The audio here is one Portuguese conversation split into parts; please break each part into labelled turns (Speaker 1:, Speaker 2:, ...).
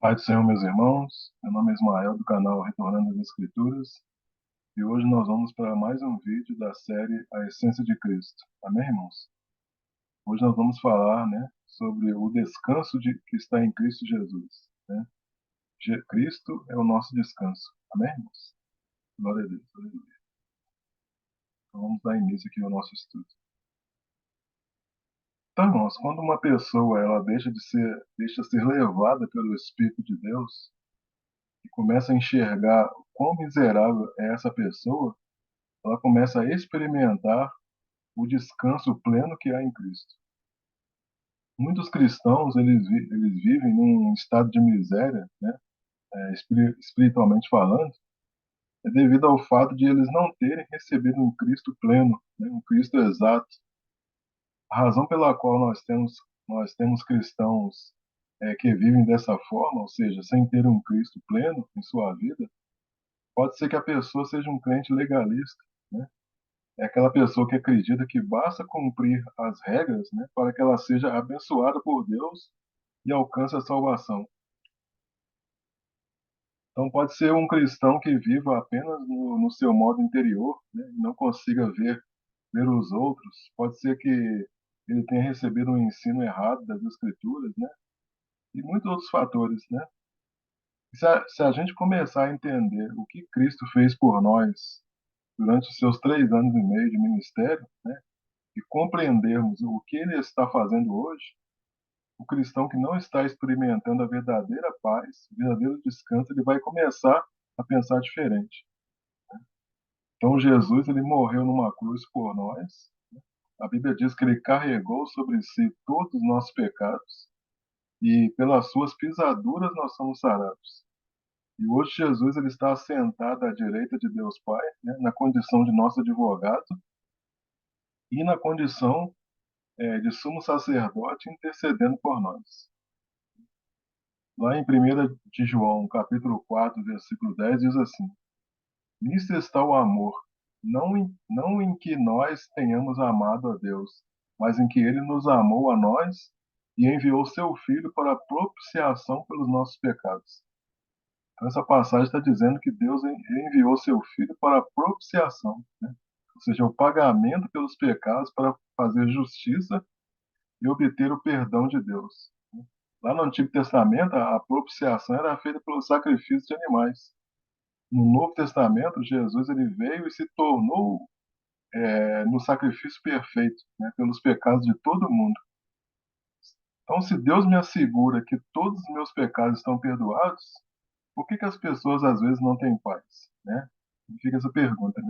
Speaker 1: Pai do Senhor, meus irmãos, meu nome é Ismael, do canal Retornando às Escrituras, e hoje nós vamos para mais um vídeo da série A Essência de Cristo. Amém, irmãos? Hoje nós vamos falar, sobre o descanso que está em Cristo Jesus, né? Cristo é o nosso descanso. Amém, irmãos? Glória a Deus, aleluia. Então vamos dar início aqui ao nosso estudo. Então, irmãos, quando uma pessoa ela deixa ser levada pelo Espírito de Deus e começa a enxergar o quão miserável é essa pessoa, ela começa a experimentar o descanso pleno que há em Cristo. Muitos cristãos, eles vivem num estado de miséria, espiritualmente falando, é devido ao fato de eles não terem recebido um Cristo pleno, um Cristo exato. A razão pela qual nós temos cristãos que vivem dessa forma, ou seja, sem ter um Cristo pleno em sua vida, pode ser que a pessoa seja um crente legalista, né? É aquela pessoa que acredita que basta cumprir as regras, para que ela seja abençoada por Deus e alcance a salvação. Então, pode ser um cristão que viva apenas no seu modo interior, e não consiga ver os outros. Pode ser que ele tenha recebido um ensino errado das Escrituras, e muitos outros fatores, E se a gente começar a entender o que Cristo fez por nós durante os seus 3 anos e meio de ministério, e compreendermos o que ele está fazendo hoje, o cristão que não está experimentando a verdadeira paz, o verdadeiro descanso, ele vai começar a pensar diferente. Então Jesus, ele morreu numa cruz por nós. A Bíblia diz que ele carregou sobre si todos os nossos pecados e pelas suas pisaduras nós somos sarados. E hoje Jesus, ele está assentado à direita de Deus Pai, na condição de nosso advogado e na condição de sumo sacerdote intercedendo por nós. Lá em 1 de João, capítulo 4, versículo 10, diz assim: Nisto está o amor, não em que nós tenhamos amado a Deus, mas em que Ele nos amou a nós e enviou seu Filho para a propiciação pelos nossos pecados. Então, essa passagem está dizendo que Deus enviou seu Filho para a propiciação, ou seja, o pagamento pelos pecados para fazer justiça e obter o perdão de Deus. Lá no Antigo Testamento, a propiciação era feita pelo sacrifício de animais. No Novo Testamento, Jesus ele veio e se tornou no sacrifício perfeito, pelos pecados de todo mundo. Então, se Deus me assegura que todos os meus pecados estão perdoados, por que as pessoas às vezes não têm paz, Fica essa pergunta,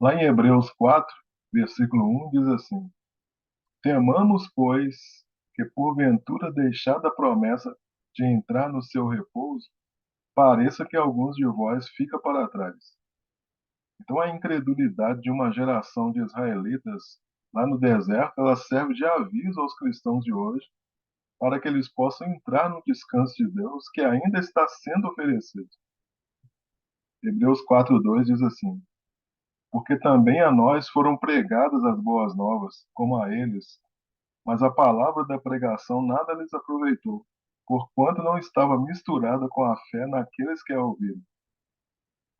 Speaker 1: Lá em Hebreus 4, versículo 1, diz assim: Temamos, pois, que porventura deixada a promessa de entrar no seu repouso, pareça que alguns de vós fica para trás. Então, a incredulidade de uma geração de israelitas lá no deserto, ela serve de aviso aos cristãos de hoje, para que eles possam entrar no descanso de Deus que ainda está sendo oferecido. Hebreus 4:2 diz assim: Porque também a nós foram pregadas as boas novas, como a eles, mas a palavra da pregação nada lhes aproveitou, porquanto não estava misturada com a fé naqueles que a ouviram.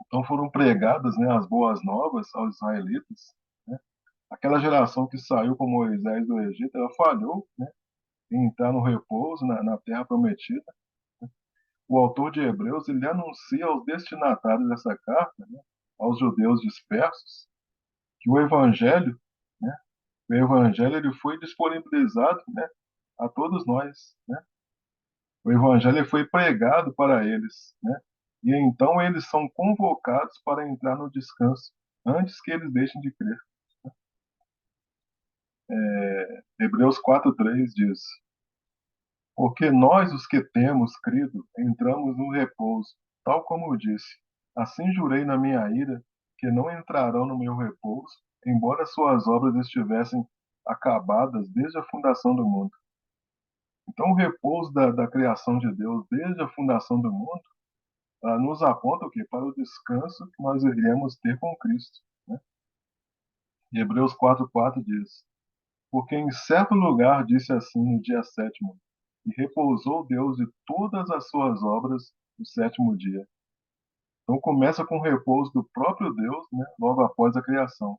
Speaker 1: Então foram pregadas, as boas novas aos israelitas, né? Aquela geração que saiu com Moisés do Egito, ela falhou, em entrar no repouso na terra prometida. O autor de Hebreus, ele anuncia aos destinatários dessa carta, aos judeus dispersos, que né, o evangelho ele foi disponibilizado, a todos nós, O evangelho foi pregado para eles, E então eles são convocados para entrar no descanso antes que eles deixem de crer. Hebreus 4:3 diz: Porque nós, os que temos crido, entramos no repouso, tal como eu disse. Assim jurei na minha ira que não entrarão no meu repouso, embora suas obras estivessem acabadas desde a fundação do mundo. Então, o repouso da criação de Deus desde a fundação do mundo nos aponta o quê? Para o descanso que nós iremos ter com Cristo, E Hebreus 4:4 diz: Porque em certo lugar disse assim no dia sétimo: e repousou Deus de todas as suas obras no sétimo dia. Então começa com o repouso do próprio Deus, né, logo após a criação.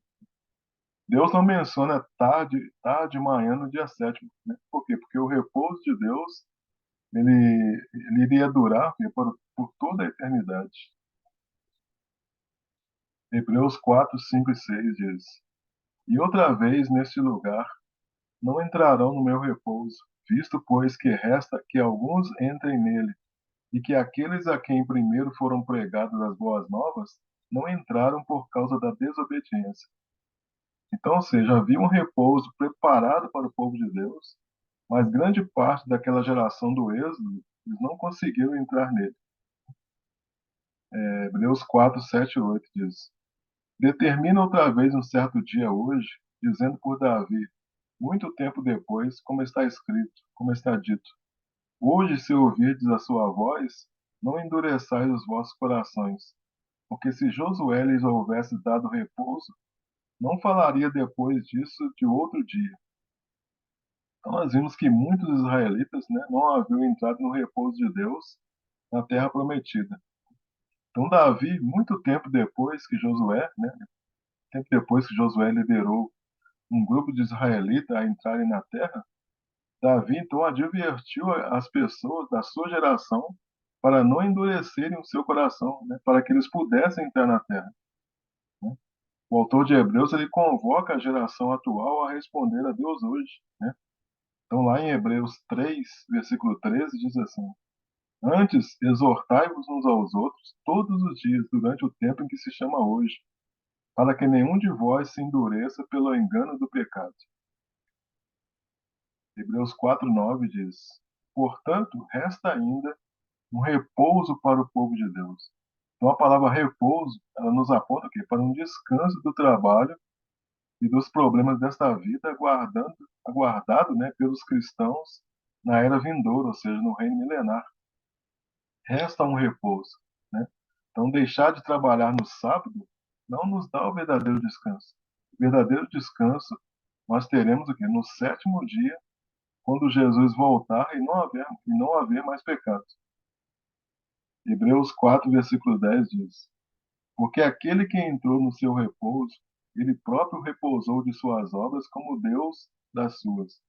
Speaker 1: Deus não menciona tarde, manhã no dia sétimo, né? Por quê? Porque o repouso de Deus ele iria durar, né, por toda a eternidade. Hebreus 4, 5 e 6 diz: E outra vez neste lugar não entrarão no meu repouso, visto, pois, que resta que alguns entrem nele, e que aqueles a quem primeiro foram pregadas as boas novas não entraram por causa da desobediência. Então, ou seja, havia um repouso preparado para o povo de Deus, mas grande parte daquela geração do Êxodo, eles não conseguiram entrar nele. Hebreus 4, 7 e 8 diz: Determina outra vez um certo dia hoje, dizendo por Davi, muito tempo depois, como está escrito, como está dito: Hoje, se ouvirdes a sua voz, não endureçais os vossos corações, porque se Josué lhes houvesse dado repouso, não falaria depois disso de outro dia. Então nós vimos que muitos israelitas, né, não haviam entrado no repouso de Deus na terra prometida. Então Davi, muito tempo depois que Josué, né, tempo depois que Josué liderou um grupo de israelitas a entrarem na terra, Davi então advertiu as pessoas da sua geração para não endurecerem o seu coração, né, para que eles pudessem entrar na terra. Né? O autor de Hebreus ele convoca a geração atual a responder a Deus hoje. Né? Então, lá em Hebreus 3, versículo 13, diz assim: Antes, exortai-vos uns aos outros todos os dias, durante o tempo em que se chama hoje, para que nenhum de vós se endureça pelo engano do pecado. Hebreus 4, 9 diz: Portanto, resta ainda um repouso para o povo de Deus. Então, a palavra repouso, ela nos aponta aqui para um descanso do trabalho e dos problemas desta vida, aguardado, né, pelos cristãos na era vindoura, ou seja, no reino milenar. Resta um repouso, né? Então, deixar de trabalhar no sábado não nos dá o verdadeiro descanso. O verdadeiro descanso nós teremos o quê? No sétimo dia, quando Jesus voltar e não haver mais pecado. Hebreus 4, versículo 10 diz: Porque aquele que entrou no seu repouso, ele próprio repousou de suas obras como Deus das suas.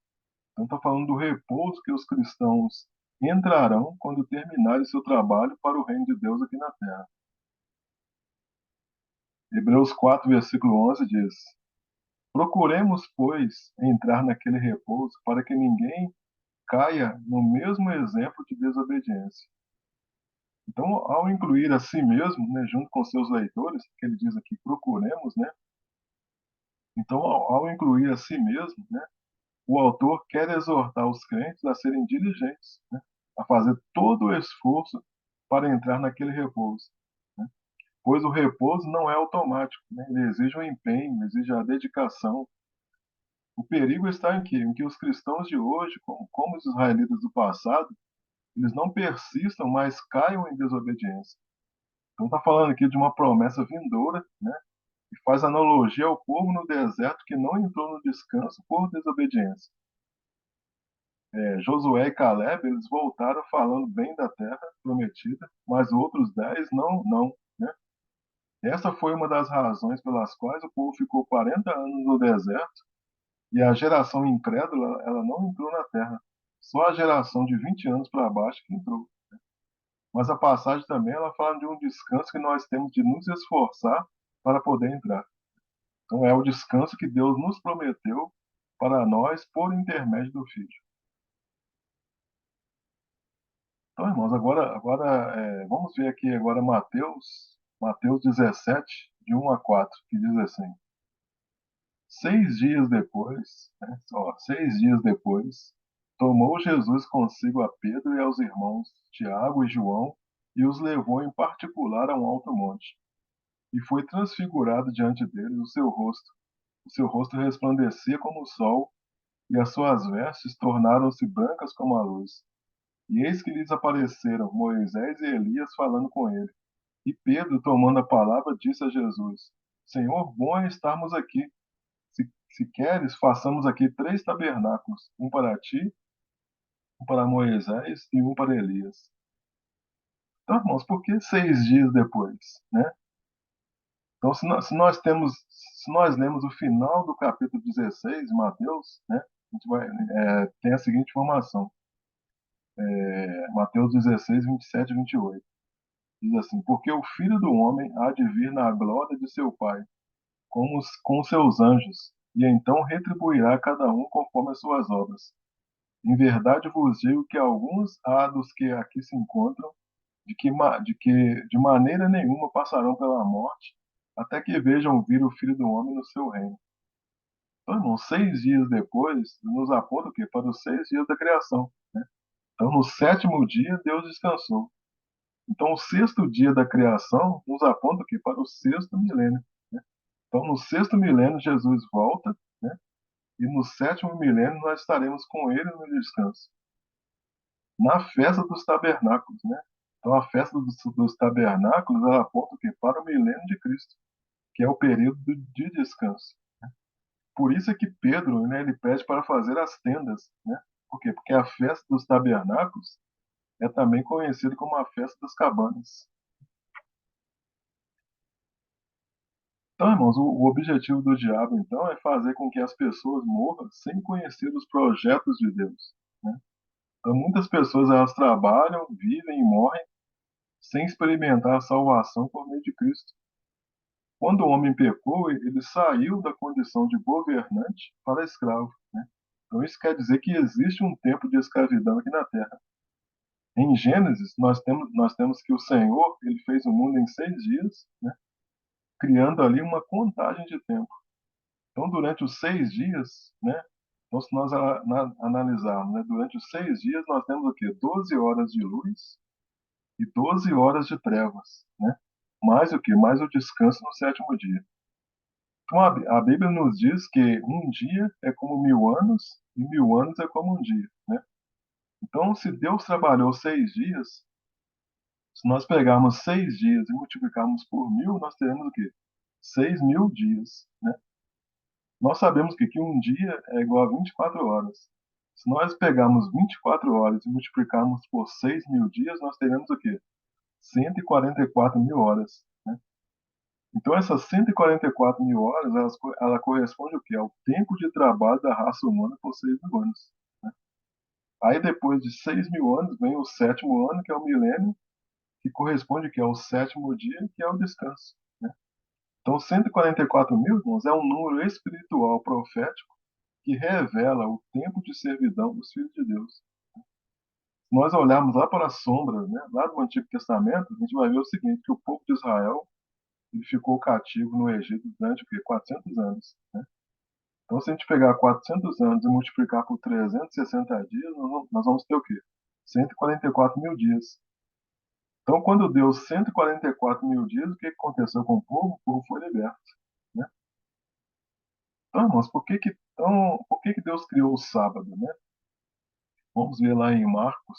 Speaker 1: Então está falando do repouso que os cristãos entrarão quando terminarem seu trabalho para o reino de Deus aqui na terra. Hebreus 4, versículo 11 diz: Procuremos, pois, entrar naquele repouso para que ninguém caia no mesmo exemplo de desobediência. Então, ao incluir a si mesmo, né, junto com seus leitores, que ele diz aqui, procuremos, né? Então, ao incluir a si mesmo, né, o autor quer exortar os crentes a serem diligentes, né, a fazer todo o esforço para entrar naquele repouso, né, pois o repouso não é automático, né, ele exige um empenho, exige a dedicação. O perigo está em que os cristãos de hoje, como os israelitas do passado, eles não persistam, mas caiam em desobediência. Então está falando aqui de uma promessa vindoura, né? E faz analogia ao povo no deserto que não entrou no descanso por desobediência. Josué e Caleb, eles voltaram falando bem da terra prometida, mas outros 10 não, né? Essa foi uma das razões pelas quais o povo ficou 40 anos no deserto e a geração incrédula, ela não entrou na terra. Só a geração de 20 anos para baixo que entrou. Mas a passagem também, ela fala de um descanso que nós temos de nos esforçar para poder entrar. Então é o descanso que Deus nos prometeu para nós por intermédio do Filho. Então, irmãos, vamos ver aqui agora Mateus 17, de 1 a 4, que diz assim: 6 dias depois, né, 6 dias depois, tomou Jesus consigo a Pedro e aos irmãos Tiago e João e os levou em particular a um alto monte. E foi transfigurado diante deles o seu rosto. O seu rosto resplandecia como o sol, e as suas vestes tornaram-se brancas como a luz. E eis que lhes apareceram Moisés e Elias falando com ele. E Pedro, tomando a palavra, disse a Jesus: Senhor, bom é estarmos aqui. Se queres, façamos aqui 3 tabernáculos: um para ti, um para Moisés e um para Elias. Então, irmãos, por que 6 dias depois, né? Então, se nós lemos o final do capítulo 16 de Mateus, né? A gente tem a seguinte informação, Mateus 16, 27 e 28. Diz assim: porque o Filho do Homem há de vir na glória de seu Pai, com os seus anjos, e então retribuirá cada um conforme as suas obras. Em verdade vos digo que alguns há dos que aqui se encontram, de maneira nenhuma passarão pela morte, até que vejam vir o Filho do Homem no seu reino. Então, irmão, 6 dias depois, nos aponta o quê? Para os 6 dias da criação. Então, no sétimo dia, Deus descansou. Então, o sexto dia da criação nos aponta o quê? Para o sexto milênio. Né? Então, no sexto milênio, Jesus volta, né? E no sétimo milênio, nós estaremos com ele no descanso. Na festa dos tabernáculos, né? Então, a festa dos tabernáculos, ela aponta o quê? Para o milênio de Cristo, que é o período de descanso. Por isso é que Pedro, né, ele pede para fazer as tendas, né? Por quê? Porque a festa dos tabernáculos é também conhecida como a festa das cabanas. Então, irmãos, o objetivo do diabo, então, é fazer com que as pessoas morram sem conhecer os projetos de Deus, né? Então, muitas pessoas, elas trabalham, vivem e morrem sem experimentar a salvação por meio de Cristo. Quando o homem pecou, ele saiu da condição de governante para escravo, né? Então, isso quer dizer que existe um tempo de escravidão aqui na Terra. Em Gênesis, nós temos que o Senhor, ele fez o mundo em 6 dias, né? Criando ali uma contagem de tempo. Então, durante os 6 dias, né? Então, se nós analisarmos, né, durante os 6 dias, nós temos o quê? 12 horas de luz e 12 horas de trevas, né? Mais o quê? Mais o descanso no sétimo dia. Então, a Bíblia nos diz que um dia é como 1.000 anos e 1.000 anos é como um dia, né? Então, se Deus trabalhou 6 dias, se nós pegarmos 6 dias e multiplicarmos por 1.000, nós teremos o quê? 6.000 dias, né? Nós sabemos que um dia é igual a 24 horas. Se nós pegarmos 24 horas e multiplicarmos por 6.000 dias, nós teremos o quê? 144 mil horas, né? Então, essas 144 mil horas, ela corresponde ao quê? Ao tempo de trabalho da raça humana por 6.000 anos, né? Aí, depois de 6.000 anos, vem o sétimo ano, que é o milênio, que corresponde que é o sétimo dia, que é o descanso, né? Então, 144 mil, irmãos, é um número espiritual profético que revela o tempo de servidão dos filhos de Deus. Se nós olharmos lá para as sombras, né, lá do Antigo Testamento, a gente vai ver o seguinte, que o povo de Israel ele ficou cativo no Egito durante o quê? 400 anos, né? Então, se a gente pegar 400 anos e multiplicar por 360 dias, nós vamos ter o quê? 144 mil dias. Então, quando deu 144 mil dias, o que aconteceu com o povo? O povo foi liberto, né? Então, irmãos, por que que Deus criou o sábado, né? Vamos ver lá em Marcos,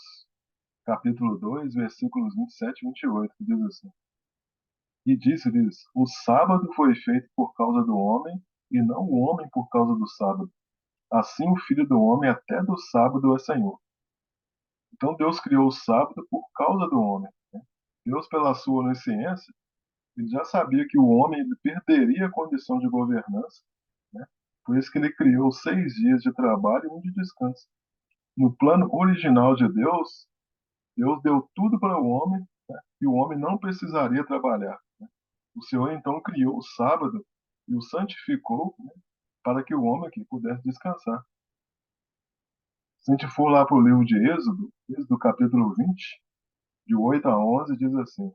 Speaker 1: capítulo 2, versículos 27 e 28, que diz assim: E disse-lhes: O sábado foi feito por causa do homem, e não o homem por causa do sábado. Assim o Filho do Homem até do sábado é Senhor. Então Deus criou o sábado por causa do homem, né? Deus, pela sua onisciência, ele já sabia que o homem ele perderia a condição de governança, né? Por isso que ele criou 6 dias de trabalho e um de descanso. No plano original de Deus, Deus deu tudo para o homem, né? E o homem não precisaria trabalhar, né? O Senhor então criou o sábado e o santificou, né? Para que o homem aqui pudesse descansar. Se a gente for lá para o livro de Êxodo capítulo 20, de 8 a 11, diz assim: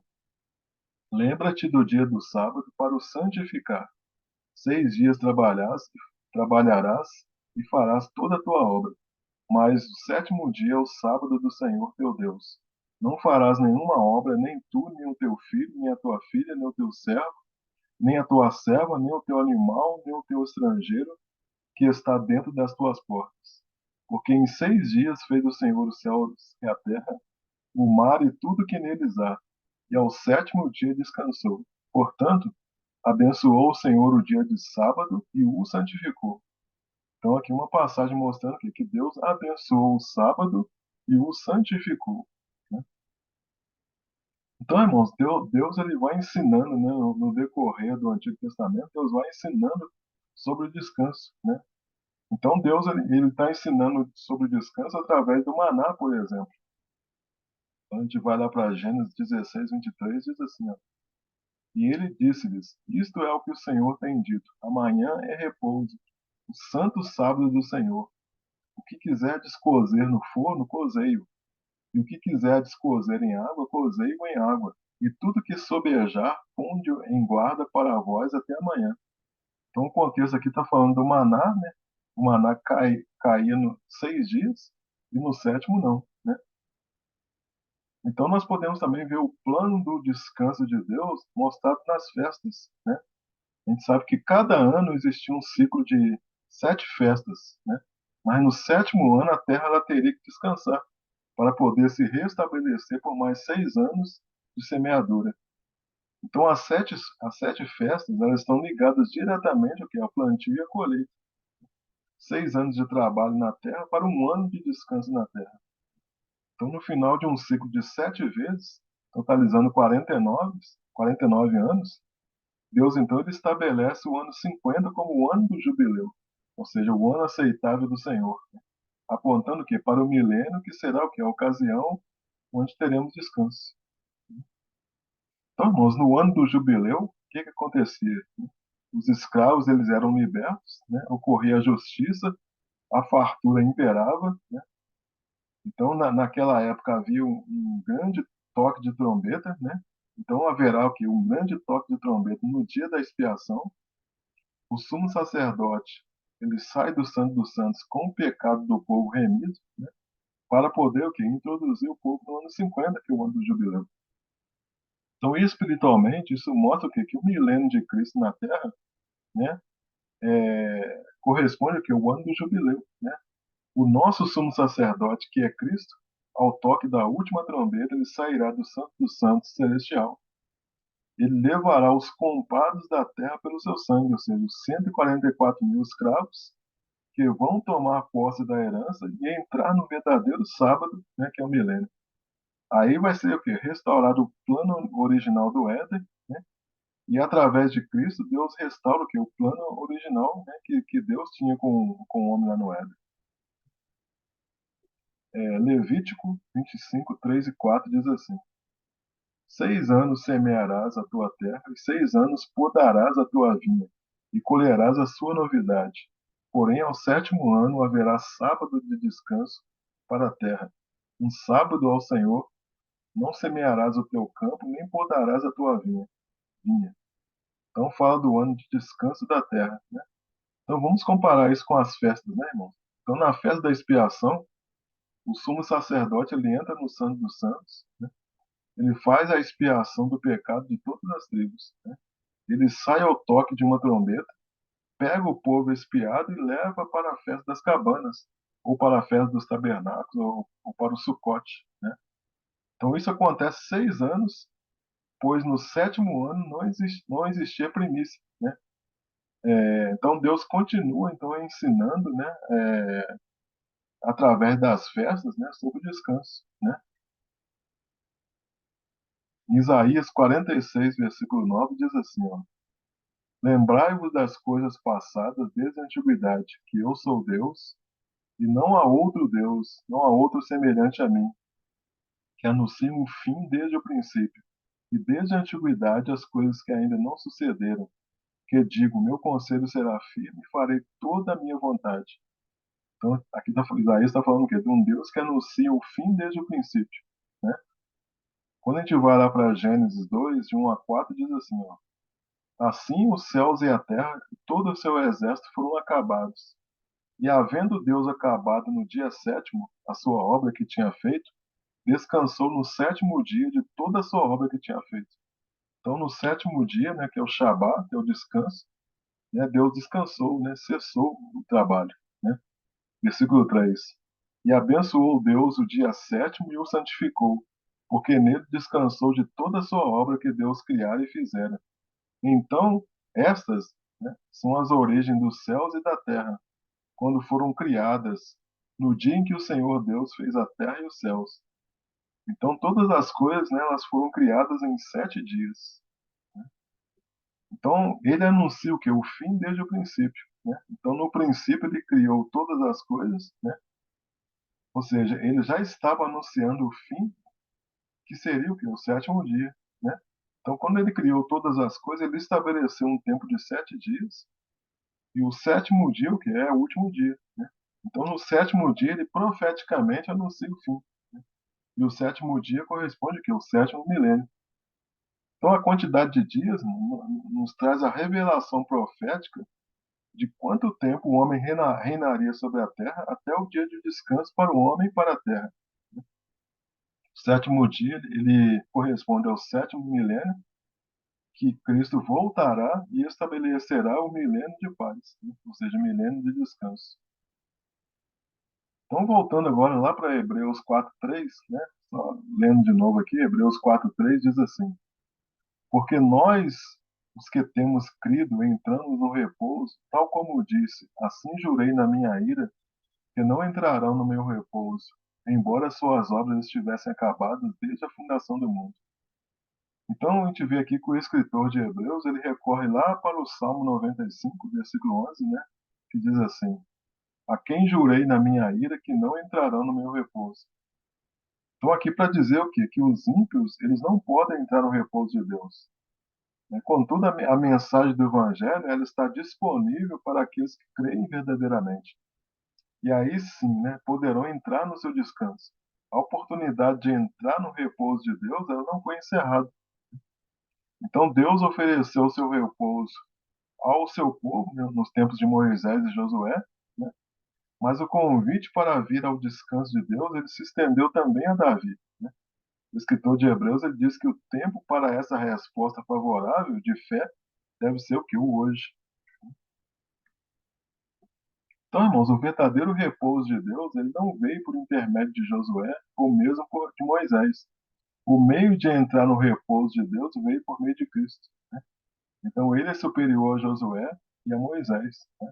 Speaker 1: Lembra-te do dia do sábado para o santificar. 6 dias trabalharás e farás toda a tua obra. Mas o sétimo dia é o sábado do Senhor teu Deus. Não farás nenhuma obra, nem tu, nem o teu filho, nem a tua filha, nem o teu servo, nem a tua serva, nem o teu animal, nem o teu estrangeiro, que está dentro das tuas portas. Porque em 6 dias fez o Senhor os céus e a terra, o mar e tudo que neles há, e ao sétimo dia descansou. Portanto, abençoou o Senhor o dia de sábado e o santificou. Então, aqui uma passagem mostrando que Deus abençoou o sábado e o santificou. Né? Então, irmãos, Deus ele vai ensinando, né, no decorrer do Antigo Testamento, Deus vai ensinando sobre o descanso, né? Então, Deus ele está ensinando sobre o descanso através do maná, por exemplo. Então, a gente vai lá para Gênesis 16:23, diz assim, ó, e ele disse-lhes, isto é o que o Senhor tem dito, amanhã é repouso, o santo sábado do Senhor. O que quiserdes cozer no forno, cozei-o, e o que quiserdes cozer em água, cozei-o em água. E tudo que sobejar, ponde-o em guarda para vós até amanhã. Então, o contexto aqui está falando do maná, né? O maná caía no 6 dias e no sétimo não, né? Então, nós podemos também ver o plano do descanso de Deus mostrado nas festas, né? A gente sabe que cada ano existia um ciclo de 7 festas, né? Mas no sétimo ano a terra ela teria que descansar para poder se restabelecer por mais 6 anos de semeadura. Então as sete festas elas estão ligadas diretamente ao que? A plantio e a colheita. 6 anos de trabalho na terra para um ano de descanso na terra. Então no final de um ciclo de 7 vezes, totalizando 49 anos, Deus então ele estabelece o ano 50 como o ano do jubileu, ou seja, o ano aceitável do Senhor, apontando que para o milênio que será o que? A ocasião onde teremos descanso. Então, irmãos, no ano do jubileu, o que acontecia? Os escravos eles eram libertos, né? Ocorria a justiça, a fartura imperava, né? Então, naquela época havia um grande toque de trombeta, né? Então haverá o que? Um grande toque de trombeta no dia da expiação. O sumo sacerdote ele sai do Santo dos Santos com o pecado do povo remido, né? Para poder o que? Introduzir o povo no ano 50, que é o ano do jubileu. Então, espiritualmente, isso mostra o quê? Que o milênio de Cristo na Terra, né, corresponde ao que? O ano do jubileu. Né? O nosso sumo sacerdote, que é Cristo, ao toque da última trombeta, ele sairá do Santo dos Santos celestial. Ele levará os compadres da terra pelo seu sangue, ou seja, os 144 mil escravos que vão tomar posse da herança e entrar no verdadeiro sábado, né, que é o milênio. Aí vai ser o quê? Restaurado o plano original do Éden, né? E através de Cristo, Deus restaura o quê? O plano original, né, que Deus tinha com o homem lá no Éden. Levítico 25, 3 e 4 diz assim: 6 anos semearás a tua terra, e 6 anos podarás a tua vinha, e colherás a sua novidade. Porém, ao sétimo ano haverá sábado de descanso para a terra. Um sábado ao Senhor, não semearás o teu campo, nem podarás a tua vinha. Então fala do ano de descanso da terra, né? Então vamos comparar isso com as festas, né, irmãos? Então na festa da expiação, o sumo sacerdote ele entra no Santo dos Santos, né? Ele faz a expiação do pecado de todas as tribos, né? Ele sai ao toque de uma trombeta, pega o povo expiado e leva para a festa das cabanas, ou para a festa dos tabernáculos, ou para o Sucote, né? Então isso acontece 6 anos, pois no sétimo ano não existia primícia, né? Então Deus continua então ensinando, né, através das festas, né, sobre o descanso, né? Em Isaías 46, versículo 9 diz assim, ó: Lembrai-vos das coisas passadas desde a antiguidade, que eu sou Deus e não há outro Deus, não há outro semelhante a mim, que anuncia um fim desde o princípio e desde a antiguidade as coisas que ainda não sucederam, que digo, meu conselho será firme e farei toda a minha vontade. Então, aqui Isaías está falando o quê? De um Deus que anuncia o fim desde o princípio, né? Quando a gente vai lá para Gênesis 2, de 1 a 4, diz assim, ó: Assim os céus e a terra e todo o seu exército foram acabados. E havendo Deus acabado no dia sétimo a sua obra que tinha feito, descansou no sétimo dia de toda a sua obra que tinha feito. Então, no sétimo dia, né, que é o Shabat, que é o descanso, né, Deus descansou, né, cessou o trabalho. Né? Versículo 3. E abençoou Deus o dia sétimo e o santificou, porque nele descansou de toda a sua obra que Deus criara e fizera. Então, estas, né, são as origens dos céus e da terra, quando foram criadas, no dia em que o Senhor Deus fez a terra e os céus. Então todas as coisas, né, elas foram criadas em 7 dias. Então ele anuncia o que? O fim desde o princípio. Né? Então no princípio ele criou todas as coisas, né? Ou seja, ele já estava anunciando o fim, que seria o que? O sétimo dia. Né? Então quando ele criou todas as coisas, ele estabeleceu um tempo de 7 dias, e o sétimo dia, o que é o último dia. Né? Então no sétimo dia ele profeticamente anuncia o fim. E o sétimo dia corresponde ao que? O sétimo milênio. Então, a quantidade de dias nos traz a revelação profética de quanto tempo o homem reinaria sobre a terra até o dia de descanso para o homem e para a terra. O sétimo dia, ele corresponde ao sétimo milênio, que Cristo voltará e estabelecerá o milênio de paz, né? Ou seja, milênio de descanso. Então, voltando agora lá para Hebreus 4:3, né? Só lendo de novo aqui, Hebreus 4:3 diz assim: Porque nós, os que temos crido, entramos no repouso, tal como disse, assim jurei na minha ira, que não entrarão no meu repouso, embora suas obras estivessem acabadas desde a fundação do mundo. Então a gente vê aqui que o escritor de Hebreus, ele recorre lá para o Salmo 95, versículo 11, né, que diz assim: A quem jurei na minha ira que não entrarão no meu repouso. Estou aqui para dizer o quê? Que os ímpios, eles não podem entrar no repouso de Deus. Contudo, a mensagem do Evangelho, ela está disponível para aqueles que creem verdadeiramente. E aí sim, né, poderão entrar no seu descanso. A oportunidade de entrar no repouso de Deus, ela não foi encerrada. Então Deus ofereceu o seu repouso ao seu povo, né, nos tempos de Moisés e Josué, né, mas o convite para vir ao descanso de Deus, ele se estendeu também a Davi. Né? O escritor de Hebreus, ele diz que o tempo para essa resposta favorável de fé deve ser o que? O hoje. Então, irmãos, o verdadeiro repouso de Deus, ele não veio por intermédio de Josué ou mesmo de Moisés. O meio de entrar no repouso de Deus veio por meio de Cristo. Né? Então, ele é superior a Josué e a Moisés. Né?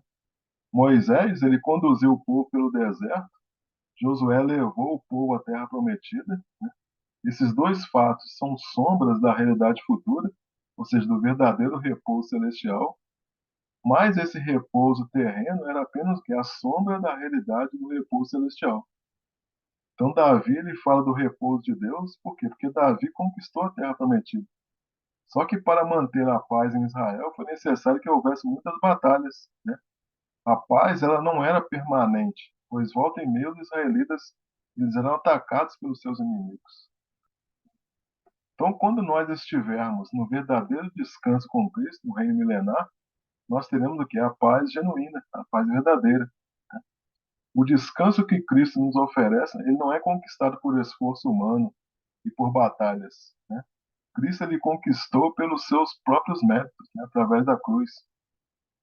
Speaker 1: Moisés, ele conduziu o povo pelo deserto, Josué levou o povo à terra prometida. Né? Esses dois fatos são sombras da realidade futura, ou seja, do verdadeiro repouso celestial. Mas esse repouso terreno era apenas que a sombra da realidade do repouso celestial. Então Davi ele fala do repouso de Deus, por quê? Porque Davi conquistou a terra prometida. Só que para manter a paz em Israel foi necessário que houvesse muitas batalhas, né? A paz ela não era permanente, pois volta e meia os israelitas eles eram atacados pelos seus inimigos. Então, quando nós estivermos no verdadeiro descanso com Cristo, no reino milenar, nós teremos o que? A paz genuína, a paz verdadeira. O descanso que Cristo nos oferece, ele não é conquistado por esforço humano e por batalhas. Né? Cristo ele conquistou pelos seus próprios méritos, né, através da cruz,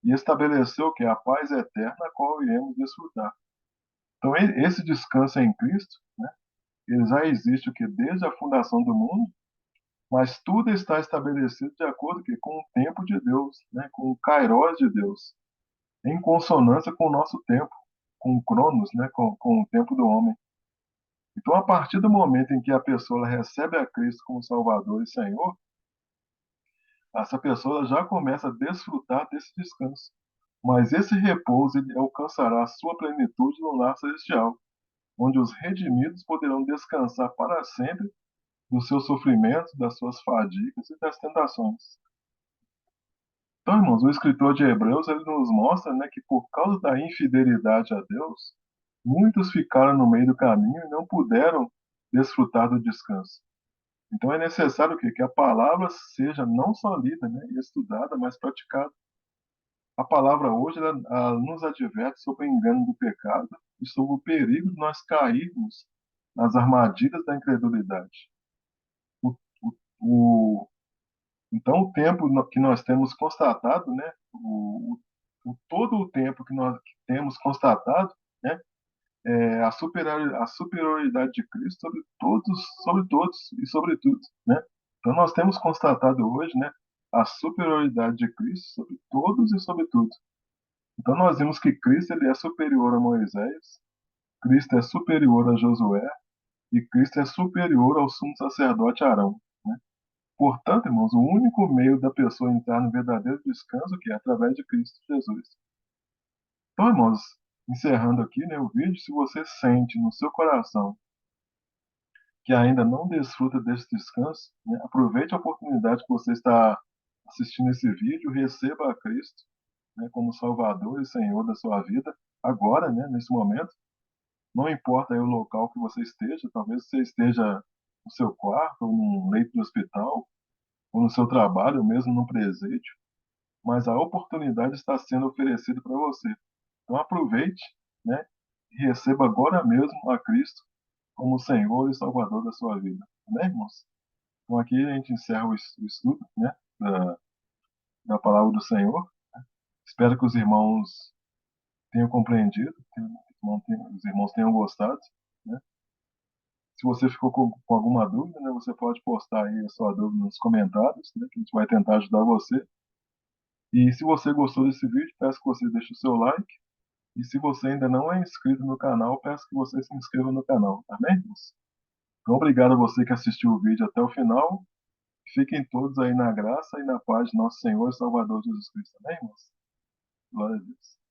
Speaker 1: e estabeleceu que a paz eterna a qual iremos desfrutar. Então, esse descanso em Cristo, né, ele já existe o que desde a fundação do mundo, mas tudo está estabelecido de acordo com o tempo de Deus, né, com o kairos de Deus, em consonância com o nosso tempo, com o cronos, né, com o tempo do homem. Então, a partir do momento em que a pessoa recebe a Cristo como Salvador e Senhor, essa pessoa já começa a desfrutar desse descanso. Mas esse repouso ele alcançará a sua plenitude no lar celestial, onde os redimidos poderão descansar para sempre dos seus sofrimentos, das suas fadigas e das tentações. Então, irmãos, o escritor de Hebreus ele nos mostra, né, que por causa da infidelidade a Deus, muitos ficaram no meio do caminho e não puderam desfrutar do descanso. Então é necessário que a palavra seja não só lida, né, e estudada, mas praticada. A palavra hoje ela nos adverte sobre o engano do pecado e sobre o perigo de nós cairmos nas armadilhas da incredulidade. O, o, então, o tempo que nós temos constatado, né, todo o tempo que nós temos constatado, né, é a superioridade de Cristo sobre todos e sobre tudo, né? Então nós temos constatado hoje, né, a superioridade de Cristo sobre todos e sobre tudo. Então nós vimos que Cristo ele é superior a Moisés, Cristo é superior a Josué e Cristo é superior ao sumo sacerdote Arão, né? Portanto, irmãos, o único meio da pessoa entrar no verdadeiro descanso que é através de Cristo Jesus. Então, irmãos, encerrando aqui, né, o vídeo, se você sente no seu coração que ainda não desfruta desse descanso, né, aproveite a oportunidade que você está assistindo esse vídeo, receba a Cristo, né, como Salvador e Senhor da sua vida, agora, né, nesse momento. Não importa aí o local que você esteja, talvez você esteja no seu quarto, ou num leito de hospital, ou no seu trabalho, ou mesmo no presídio, mas a oportunidade está sendo oferecida para você. Então aproveite, né, e receba agora mesmo a Cristo como Senhor e Salvador da sua vida. Amém, irmãos? Então aqui a gente encerra o estudo, né, da palavra do Senhor. Espero que os irmãos tenham compreendido, que os irmãos tenham gostado, né? Se você ficou com alguma dúvida, né, você pode postar aí a sua dúvida nos comentários, né, que a gente vai tentar ajudar você. E se você gostou desse vídeo, peço que você deixe o seu like. E se você ainda não é inscrito no canal, peço que você se inscreva no canal. Amém, irmãos? Então, obrigado a você que assistiu o vídeo até o final. Fiquem todos aí na graça e na paz de nosso Senhor e Salvador Jesus Cristo. Amém, irmãos? Glória a Deus.